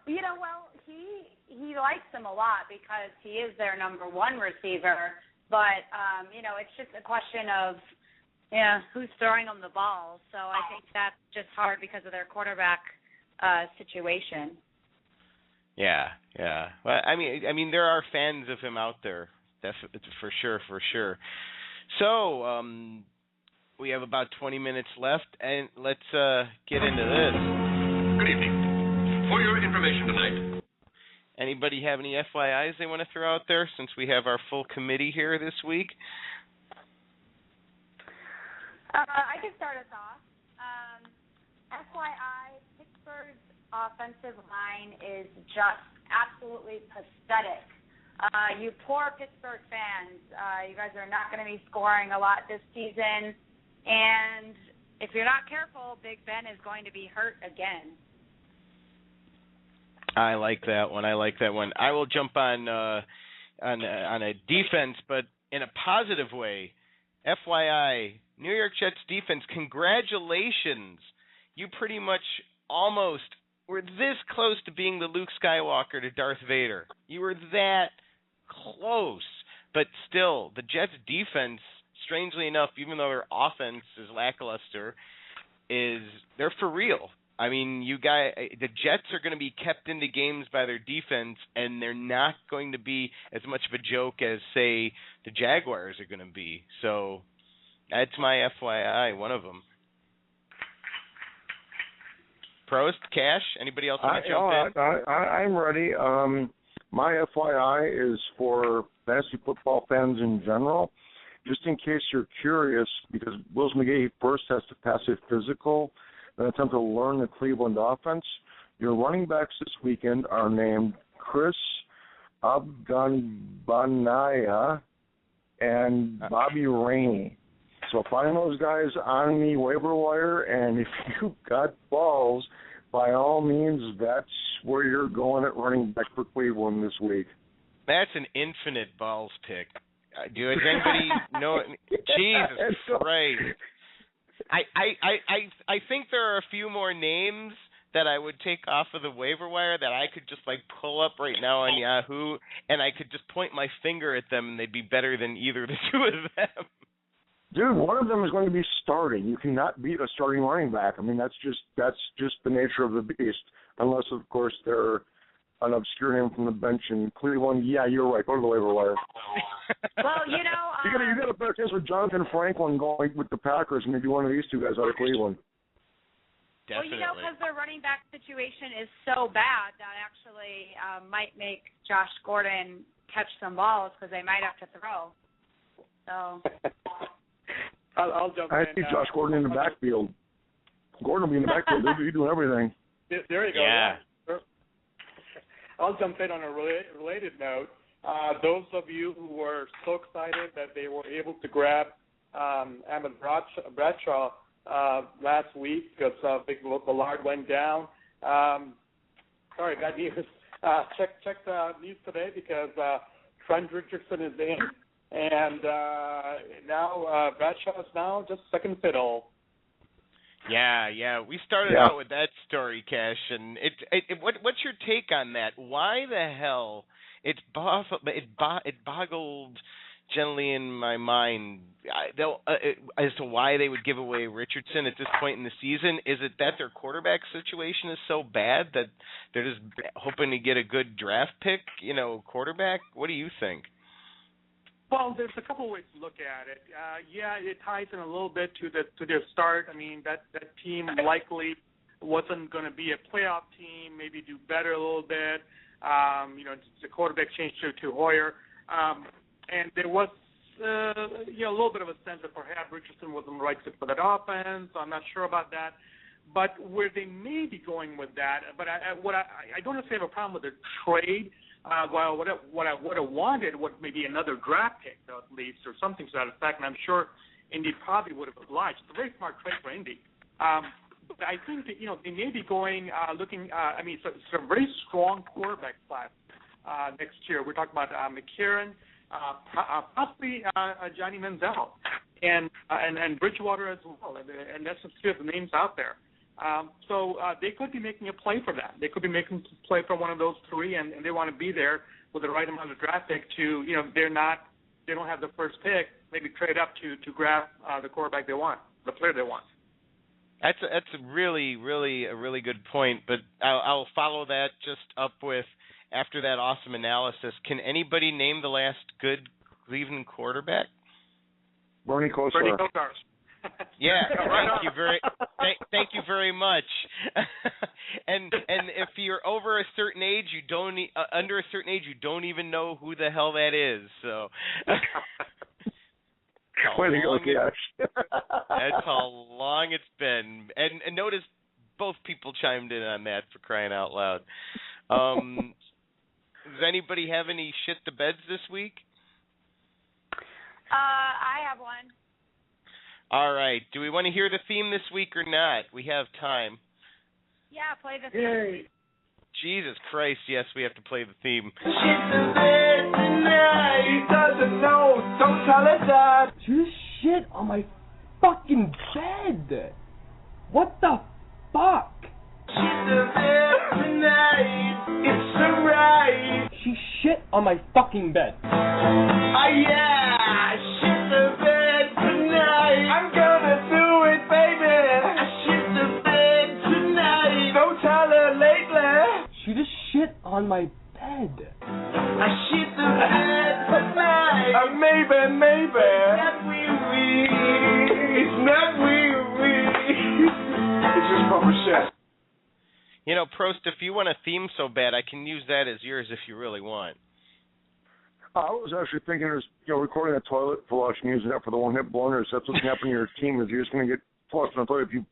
You know, well, he he likes him a lot because he is their number one receiver. But, it's just a question of, who's throwing them the ball. So I think that's just hard because of their quarterback situation. Yeah. Well, I mean, there are fans of him out there. That's for sure. So, we have about 20 minutes left, and let's get into this. Good evening. For your information tonight. Anybody have any FYIs they want to throw out there since we have our full committee here this week? I can start us off. FYI, Pittsburgh's offensive line is just absolutely pathetic. You poor Pittsburgh fans, you guys are not going to be scoring a lot this season, and if you're not careful, Big Ben is going to be hurt again. I like that one. I will jump on a defense, but in a positive way. FYI, New York Jets defense, congratulations. You pretty much almost were this close to being the Luke Skywalker to Darth Vader. You were that close. But still, the Jets defense, strangely enough, even though their offense is lackluster, they're for real. I mean, the Jets are going to be kept into games by their defense, and they're not going to be as much of a joke as, say, the Jaguars are going to be. So that's my FYI, one of them. Prost, Cash, anybody else want to jump in? I'm ready. My FYI is for fantasy football fans in general. Just in case you're curious, because Wills McGahee first has to pass a physical, then attempt to learn the Cleveland offense. Your running backs this weekend are named Chris Abganbanaya and Bobby Rainey. So find those guys on the waiver wire, and if you've got balls, by all means, that's where you're going at running back for Cleveland this week. That's an infinite balls pick. Does anybody know? Jesus Christ. I think there are a few more names that I would take off of the waiver wire that I could just pull up right now on Yahoo, and I could just point my finger at them and they'd be better than either of the two of them. Dude, one of them is going to be starting. You cannot beat a starting running back. I mean, that's just the nature of the beast, unless of course they're an obscure name from the bench in Cleveland. Yeah, you're right. Go to the waiver wire. Well, you got a better chance with Jonathan Franklin going with the Packers and maybe one of these two guys out of Cleveland. Definitely. Well, because their running back situation is so bad that actually might make Josh Gordon catch some balls because they might have to throw. So. I'll jump in. I see Josh Gordon in the backfield. Gordon will be in the backfield. He'll be doing everything. There you go. Yeah. I'll jump in on a related note. Those of you who were so excited that they were able to grab Ahmed Bradshaw last week because Big Ballard went down. Sorry, bad news. Check the news today because Trent Richardson is in, and now Bradshaw is now just second fiddle. Yeah. We started out with that story, Cash, and what's your take on that? Why the hell it boggled gently in my mind as to why they would give away Richardson at this point in the season. Is it that their quarterback situation is so bad that they're just hoping to get a good draft pick, quarterback? What do you think? Well, there's a couple of ways to look at it. It ties in a little bit to their start. I mean, that team likely wasn't going to be a playoff team, maybe do better a little bit. The quarterback changed to Hoyer. And there was, a little bit of a sense that perhaps Richardson wasn't the right fit for that offense. I'm not sure about that. But where they may be going with that, but I don't necessarily have a problem with the trade. Well, what I would have wanted was maybe another draft pick, at least, or something to that effect, and I'm sure Indy probably would have obliged. It's a very smart trade for Indy. But I think that, they may be going, it's a very strong quarterback class next year. We're talking about McCarron, possibly Johnny Manziel, and Bridgewater as well, and that's some of the names out there. So they could be making a play for that. They could be making a play for one of those three, and they want to be there with the right amount of draft pick to, they don't have the first pick, maybe trade up to grab the quarterback they want, the player they want. That's a really good point, but I'll follow that just up with, after that awesome analysis, can anybody name the last good Cleveland quarterback? Bernie Kosar. Yeah, thank you very much. and if you're over a certain age, under a certain age, you don't even know who the hell that is. So that's how long it's been. And notice both people chimed in on that, for crying out loud. Does anybody have any shit the beds this week? I have one. All right. Do we want to hear the theme this week or not? We have time. Yeah, play the theme. Yay. Jesus Christ, yes, we have to play the theme. Shit the bed tonight. Doesn't know. Don't tell her that. You shit on my fucking bed. What the fuck? Shit the bed tonight. It's alright. She shit on my fucking bed. Yeah. Shit the bed tonight. I'm gonna do it, baby. I shit the bed tonight. Don't tell her lately. She just shit on my bed. I shit the bed tonight. Maybe. It's not wee. It's just proper shit. You know, Prost, if you want a theme so bad, I can use that as yours if you really want. I was actually thinking of recording a toilet flush and using that for the one-hit blunders. That's what's happening to your team, is you're just going to get flushed on the toilet if you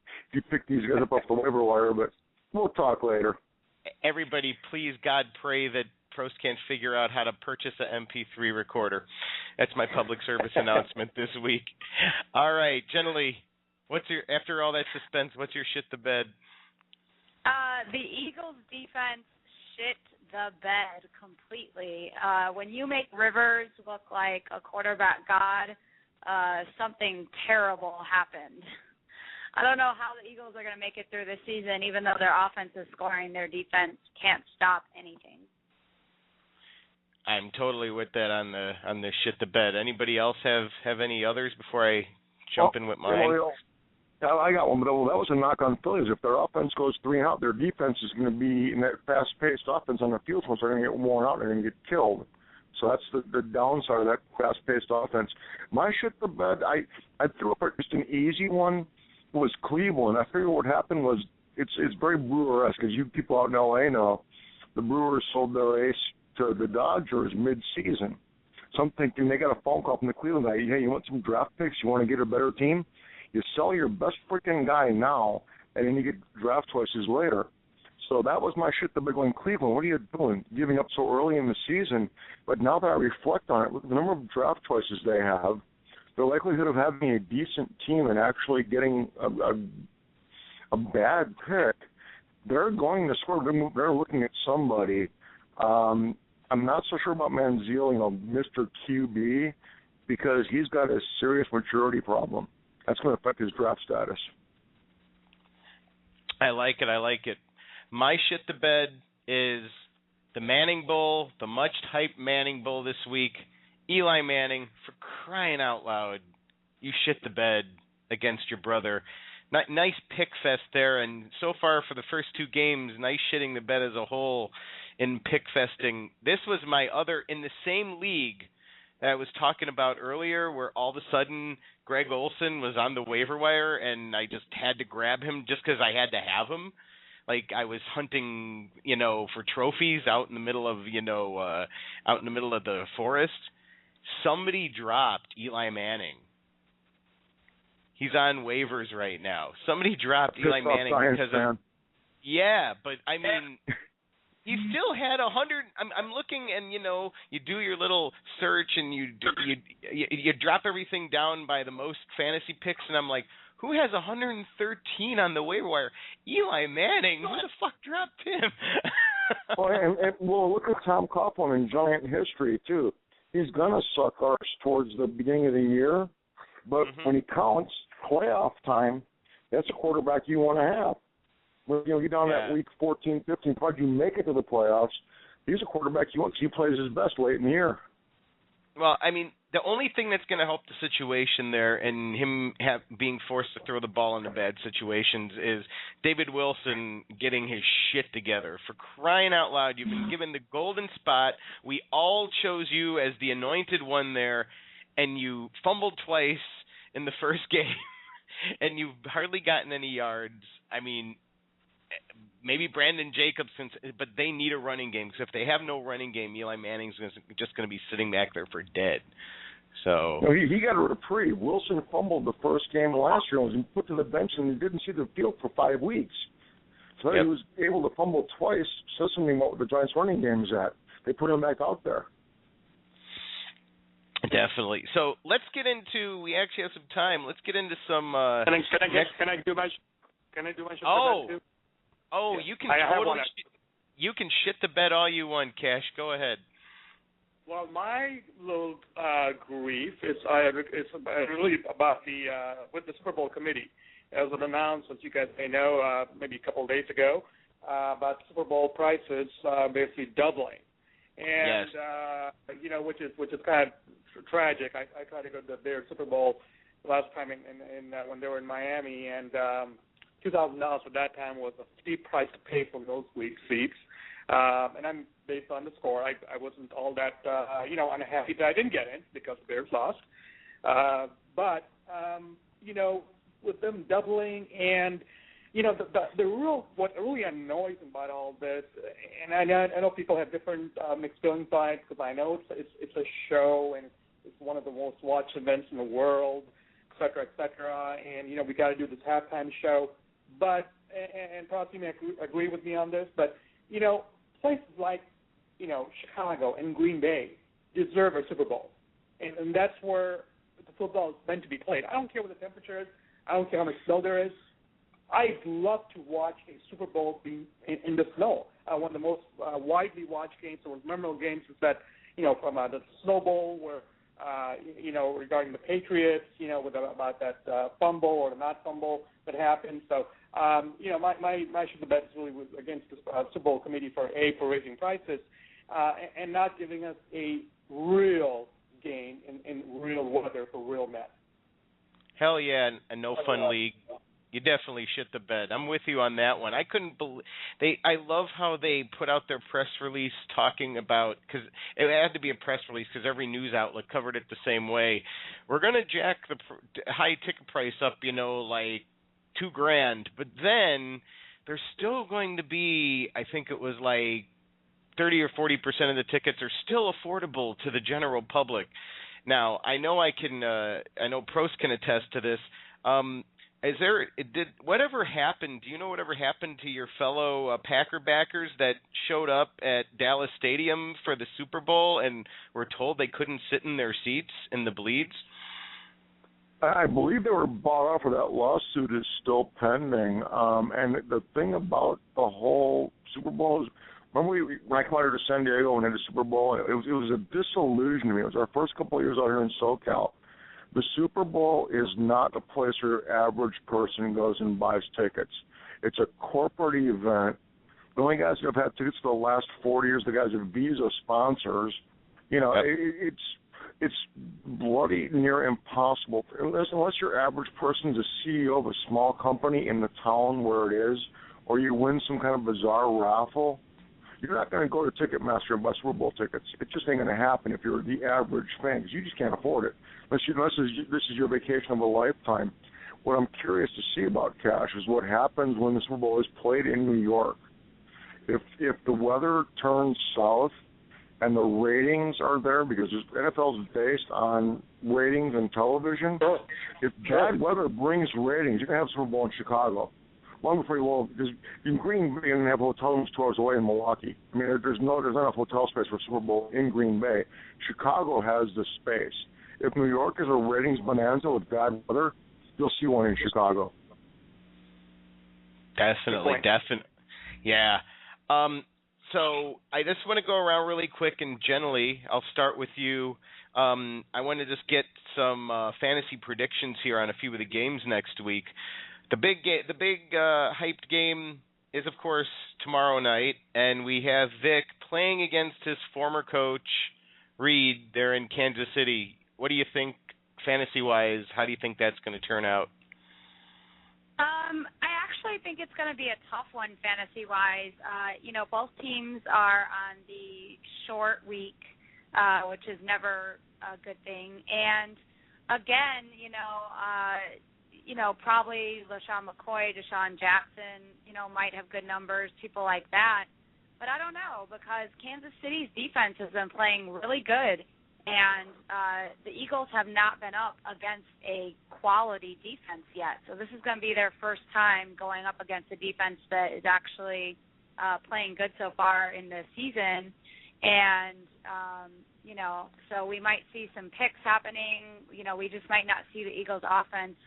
pick these guys up off the waiver wire, but we'll talk later. Everybody, please, God, pray that Prost can't figure out how to purchase an MP3 recorder. That's my public service announcement this week. All right, JENILEE, after all that suspense, what's your shit the bed? The Eagles' defense shit the bed completely. When you make Rivers look like a quarterback god, something terrible happened. I don't know how the Eagles are going to make it through the season, even though their offense is scoring. Their defense can't stop anything. I'm totally with that on the shit the bed. Anybody else have any others before I jump in with mine? I got one, but that was a knock on Phillies. If their offense goes 3 and out, their defense is going to be in that fast-paced offense on the field, so they're going to get worn out and they're going to get killed. So that's the downside of that fast-paced offense. My shit the bed, I threw up just an easy one. It was Cleveland. I figured what happened was it's very Brewer-esque, because you people out in L.A. know the Brewers sold their ace to the Dodgers mid-season. So I'm thinking they got a phone call from the Cleveland guy. Hey, you want some draft picks? You want to get a better team? You sell your best freaking guy now, and then you get draft choices later. So that was my shit the big one. Cleveland, what are you doing? Giving up so early in the season. But now that I reflect on it, look at the number of draft choices they have, the likelihood of having a decent team and actually getting a bad pick, they're going to score. They're looking at somebody. I'm not so sure about Manziel, Mr. QB, because he's got a serious maturity problem. That's going to affect his draft status. I like it. My shit the bed is the Manning Bowl, the much-hyped Manning Bowl this week. Eli Manning, for crying out loud, you shit the bed against your brother. Nice pick fest there, and so far for the first 2 games, nice shitting the bed as a whole in pick festing. This was my other, in the same league that I was talking about earlier, where all of a sudden Greg Olsen was on the waiver wire, and I just had to grab him just because I had to have him. Like I was hunting, for trophies out in the middle of, the forest. Somebody dropped Eli Manning. He's on waivers right now. Somebody dropped Eli Manning because of. Yeah, but I mean. He still had 100. I'm looking, and you do your little search, and you drop everything down by the most fantasy picks, and I'm like, who has 113 on the waiver wire? Eli Manning. Who the fuck dropped him? Well, look at Tom Coughlin in Giant history too. He's gonna suck arse towards the beginning of the year, but when he counts playoff time, that's a quarterback you want to have. When you're down that week 14, 15, probably you make it to the playoffs. He's a quarterback you want because he plays his best late in the year. Well, I mean, the only thing that's going to help the situation there and him being forced to throw the ball into bad situations is David Wilson getting his shit together. For crying out loud, you've been given the golden spot. We all chose you as the anointed one there, and you fumbled twice in the first game, and you've hardly gotten any yards. I mean, maybe Brandon Jacobs, but they need a running game, because if they have no running game, Eli Manning's just going to be sitting back there for dead. So he got a reprieve. Wilson fumbled the first game last year and was put to the bench, and he didn't see the field for 5 weeks. So he was able to fumble twice. Says something about what the Giants' running game is at. They put him back out there. Definitely. So let's get into. We actually have some time. Let's get into some. Can I do my show too? Oh, yeah. You can totally. You can shit the bed all you want, Cash. Go ahead. Well, my little grief is really about with the Super Bowl committee. As it announced, as you guys may know, maybe a couple of days ago, about Super Bowl prices basically doubling, and which is kind of tragic. I tried to go to their Super Bowl last time in when they were in Miami, and $2,000 at that time was a steep price to pay for those week seats. And I'm based on the score. I wasn't all that unhappy that I didn't get in because the Bears lost. But with them doubling and the real what really annoys me about all this, and I know people have different mixed feelings by it because I know it's a show and it's one of the most watched events in the world, et cetera, and we got to do this halftime show. But and PROST may agree with me on this, but places like Chicago and Green Bay deserve a Super Bowl, and that's where the football is meant to be played. I don't care what the temperature is. I don't care how much snow there is. I'd love to watch a Super Bowl be in the snow. One of the most widely watched games or memorable games is that from the Snow Bowl where regarding the Patriots, about that fumble or the not fumble that happened. So my should the bet is really against the Super Bowl committee for raising prices and not giving us a real game in real weather for real men. Hell yeah, a no fun league. You definitely shit the bed. I'm with you on that one. I couldn't believe I love how they put out their press release talking about, because it had to be a press release because every news outlet covered it the same way. We're going to jack the high ticket price up, like $2,000, but then there's still going to be, I think it was like 30 or 40% of the tickets are still affordable to the general public. Now, I know PROST can attest to this. Whatever happened? Do you know whatever happened to your fellow Packer backers that showed up at Dallas Stadium for the Super Bowl and were told they couldn't sit in their seats in the bleeds? I believe they were bought off, or that lawsuit is still pending. And the thing about the whole Super Bowl is, remember when I came out here to San Diego and had a Super Bowl, it was a disillusion to me. It was our first couple of years out here in SoCal. The Super Bowl is not a place where your average person goes and buys tickets. It's a corporate event. The only guys who have had tickets for the last 40 years, the guys are Visa sponsors. It's bloody near impossible. Unless your average person is a CEO of a small company in the town where it is, or you win some kind of bizarre raffle, you're not going to go to Ticketmaster and buy Super Bowl tickets. It just ain't going to happen if you're the average fan, because you just can't afford it. Unless this is your vacation of a lifetime. What I'm curious to see about Cash is what happens when the Super Bowl is played in New York. If the weather turns south and the ratings are there, because NFL is based on ratings and television, if bad weather brings ratings, you're going to have Super Bowl in Chicago. Long before because in Green Bay, you have hotel rooms 2 hours away in Milwaukee. I mean, there's not enough hotel space for Super Bowl in Green Bay. Chicago has the space. If New York is a ratings bonanza with bad weather, you'll see one in Chicago. Definitely. Yeah. So I just want to go around really quick, and JENILEE, I'll start with you. I want to just get some fantasy predictions here on a few of the games next week. The big hyped game is, of course, tomorrow night, and we have Vic playing against his former coach, Reed, there in Kansas City. What do you think, fantasy-wise? How do you think that's going to turn out? I actually think it's going to be a tough one fantasy-wise. Both teams are on the short week, which is never a good thing. And, again, probably LaShawn McCoy, Deshaun Jackson, might have good numbers, people like that. But I don't know, because Kansas City's defense has been playing really good, and the Eagles have not been up against a quality defense yet. So this is going to be their first time going up against a defense that is actually playing good so far in the season. And, so we might see some picks happening. We just might not see the Eagles' offense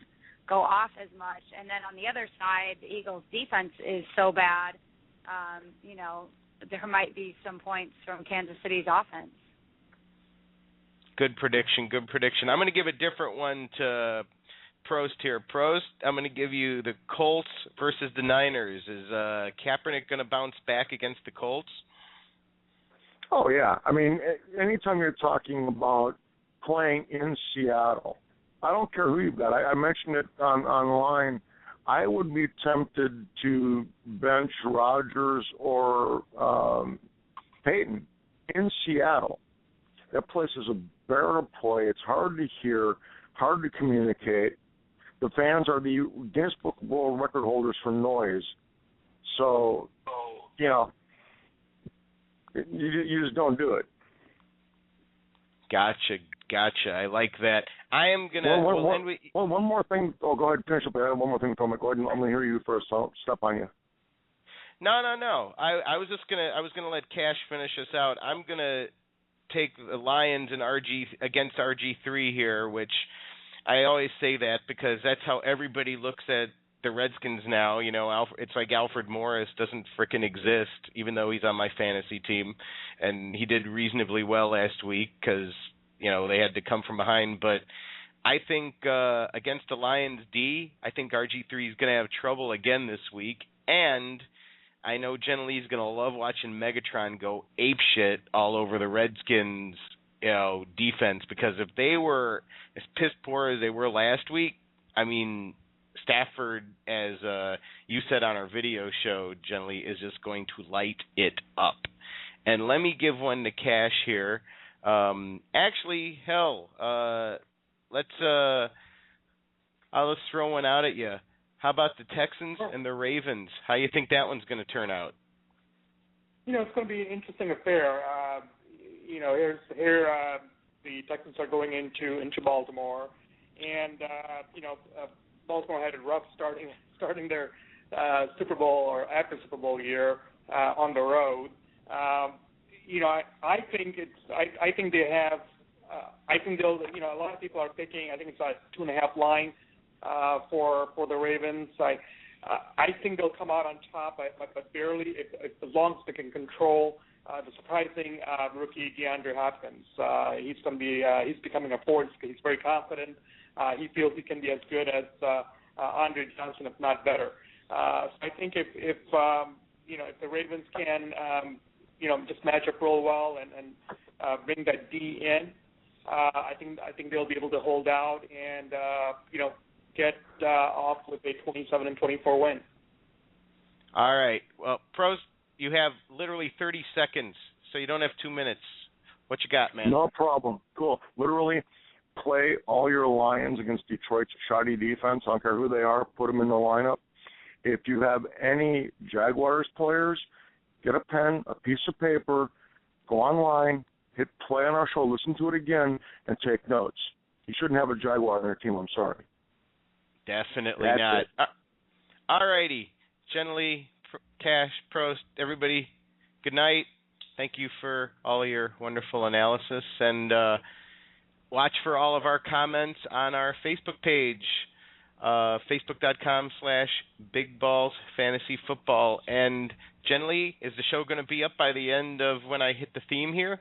go off as much. And then on the other side, the Eagles' defense is so bad, there might be some points from Kansas City's offense. Good prediction. I'm going to give a different one to Prost here. Prost, I'm going to give you the Colts versus the Niners. Is Kaepernick going to bounce back against the Colts? Oh, yeah. I mean, anytime you're talking about playing in Seattle, I don't care who you've got. I mentioned it online. I would be tempted to bench Rodgers or Peyton in Seattle. That place is a bear to play. It's hard to hear, hard to communicate. The fans are the Guinness Book of World Record holders for noise. So, you just don't do it. Gotcha. I like that. I am going to... One more thing. Oh, go ahead. Finish up. I have one more thing, Tom. Go ahead. I'm going to hear you first. I'll step on you. No. I was gonna let Cash finish us out. I'm going to take the Lions and against RG3 here, which I always say that because that's how everybody looks at the Redskins now. It's like Alfred Morris doesn't frickin' exist, even though he's on my fantasy team, and he did reasonably well last week because they had to come from behind. But I think against the Lions D, I think RG3 is going to have trouble again this week, and I know JENILEE is going to love watching Megatron go apeshit all over the Redskins, defense, because if they were as piss poor as they were last week, I mean, Stafford, as you said on our video show, JENILEE, is just going to light it up. And let me give one to Cash here. Actually, hell, let's throw one out at you. How about the Texans and the Ravens? How do you think that one's going to turn out? It's going to be an interesting affair. The Texans are going into Baltimore, and Baltimore had a rough starting their Super Bowl or after Super Bowl year on the road. I think they have. I think they'll. A lot of people are picking. I think it's a 2.5 line for the Ravens. I think they'll come out on top, but barely. As long as they can control the surprising rookie DeAndre Hopkins. He's becoming a force. He's very confident. He feels he can be as good as Andre Johnson, if not better. So I think if the Ravens can just match up real well and bring that D in, I think they'll be able to hold out and get off with a 27-24 win. All right. Well, Prost, you have literally 30 seconds, so you don't have 2 minutes. What you got, man? No problem. Cool. Literally, play all your Lions against Detroit's shoddy defense. I don't care who they are. Put them in the lineup. If you have any Jaguars players, get a pen, a piece of paper, go online, hit play on our show, listen to it again, and take notes. You shouldn't have a Jaguar on your team. I'm sorry. Definitely not. All righty. JENILEE, Cash, Prost, everybody, good night. Thank you for all of your wonderful analysis. And watch for all of our comments on our Facebook page, facebook.com/BigBallsFantasyFootball. And JENILEE, is the show going to be up by the end of when I hit the theme here?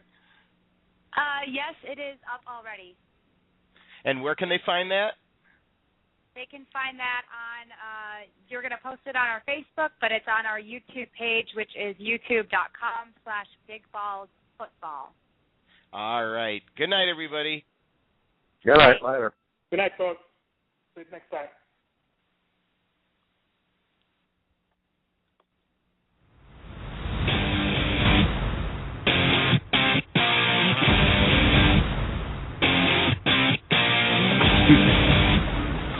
Yes, it is up already. And where can they find that? they can find that on, you're going to post it on our Facebook, but it's on our YouTube page, which is youtube.com/bigballsfootball. All right. Good night, everybody. Good night. Later. Good night, folks. See you next time.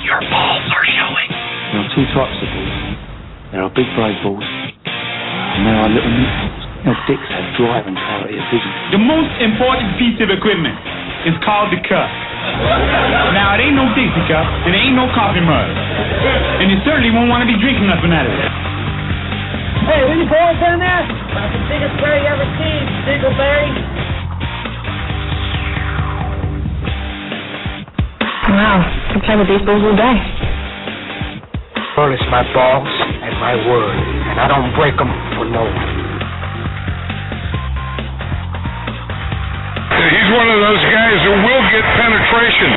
Your balls are showing. There are two types of balls. There are big brave balls, and there are little nip balls. Dicks have drive and clarity of vision. The most important piece of equipment is called the cup. Now, it ain't no Dixie cup, and it ain't no coffee mug. And you certainly won't want to be drinking nothing out of it. Hey, are you boys down there? That's the biggest berry you ever seen, Dingleberry. Wow, I play with these balls all day. Well, it's my balls and my word, and I don't break them for no one. He's one of those guys who will get penetration.